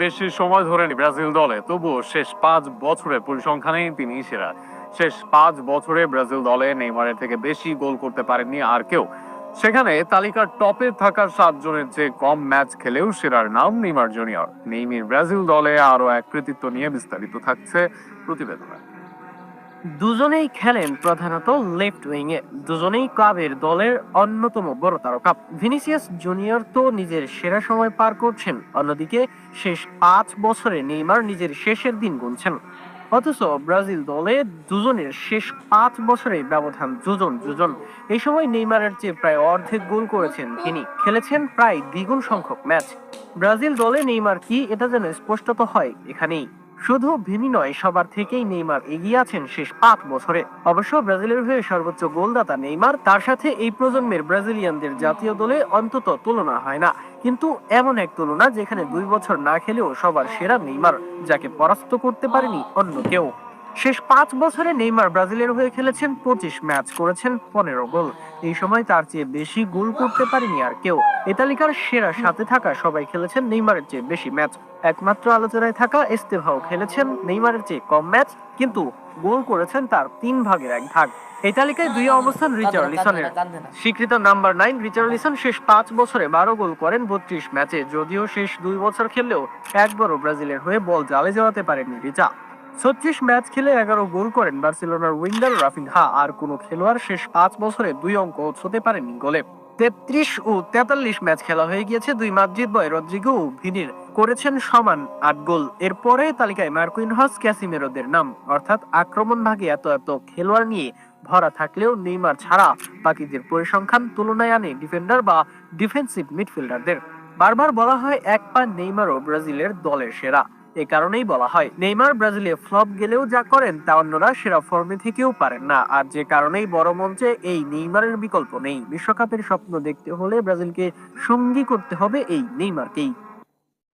বেশি সময় ধরেনি ব্রাজিল দলে, তবুও শেষ 5 বছরের পরিসংখ্যানে তিনি সেরা। শেষ 5 বছরে ব্রাজিল দলে নেইমারের থেকে বেশি গোল করতে পারেননি আর কেউ। সেখানে তালিকার টপে থাকা 7 জনের চেয়ে কম ম্যাচ খেলেও সেরার নাম নেইমার জুনিয়র। নেইমার ব্রাজিল দলে আরো এক কৃতিত্ব নিয়ে বিস্তারিত থাকছে প্রতিবেদনে। দুজনেই খেলেন প্রধানত লেফট উইংয়ে, দুজনেই ক্লাবের দলের অন্যতম বড় তারকা। ভিনিসিয়াস জুনিয়র তো নিজের সেরা সময় পার করছেন, অন্যদিকে শেষ 5 বছরে নেইমার নিজের শেষের দিন গুনছেন। অথচ ব্রাজিল দলে দুজনের শেষ 5 বছরে ব্যবধান দুজন দুজন। এই সময় নেইমারের চেয়ে প্রায় অর্ধেক গোল করেছেন তিনি, খেলেছেন প্রায় দ্বিগুণ সংখ্যক ম্যাচ। ব্রাজিল দলে নেইমার কি, এটা যেন স্পষ্টত হয় এখানেই। শুধু ভিনি নয়, সবার থেকেই নেইমার এগিয়ে আছেন শেষ 5 বছরে। অবশ্য ব্রাজিলের হয়ে সর্বোচ্চ গোলদাতা নেইমার, তার সাথে এই প্রজন্মের ব্রাজিলিয়ানদের জাতীয় দলে অন্তত তুলনা হয় না। কিন্তু এমন এক তুলনা যেখানে 2 বছর না খেলেও সবার সেরা নেইমার, যাকে পরাস্ত করতে পারেনি অন্য কেউ। শেষ 5 বছরে নেইমার ব্রাজিলের হয়ে খেলেছেন 25 ম্যাচ, করেছেন 15 গোল। এই সময় তার চেয়ে বেশি গোল করতে পারেনি আর কেউ। এই তালিকার সেরা সাথে থাকা সবাই খেলেছেন নেইমারের চেয়ে বেশি ম্যাচ। একমাত্র আলোচনায় থাকা এস্তেভাও খেলেছেন নেইমারের চেয়ে কম ম্যাচ, কিন্তু গোল করেছেন তার 1/3 ভাগ। এই তালিকায় 2 অবস্থান রিচার্লিসনের। স্বীকৃত নাম্বার 9 রিচার্লিসন শেষ 5 বছরে 12 গোল করেন 32 ম্যাচে। যদিও শেষ 2 বছর খেললেও একবারও ব্রাজিলের হয়ে বল জালে জড়াতে পারেননি রিচা। 36 ম্যাচ খেলে 11 গোল করেন বার্সেলোনার উইঙ্গার রাফিনহা। আর কোনো খেলোয়াড় শেষ 5 বছরে 2 অঙ্ক ছুঁতে পারেননি গোলে। 33 ও 43 ম্যাচ খেলা হয়ে গিয়েছে। 2 মাদ্রিদ বয় রদ্রিগো ও ভিনির করেছেন সমান 8 গোল। এরপরে তালিকায় মার্কুইনহস, ক্যাসিমেরোদের নাম। অর্থাৎ আক্রমণ ভাগে এত এত খেলোয়াড় নিয়ে ভরা থাকলেও নেইমার ছাড়া বাকিদের পরিসংখ্যান তুলনায় আনে ডিফেন্ডার বা ডিফেন্সিভ মিডফিল্ডারদের। বারবার বলা হয় এক পা নেইমারও ব্রাজিলের দলের সেরা। এ কারণেই বলা হয় নেইমার ব্রাজিলে ফ্লপ গেলেও যা করেন তা অন্যরা সেরা ফর্মে থেকেও পারেন না। আর যে কারণেই বড় মঞ্চে এই নেইমারের বিকল্প নেই। বিশ্বকাপের স্বপ্ন দেখতে হলে ব্রাজিলকে সঙ্গী করতে হবে এই নেইমারকেই।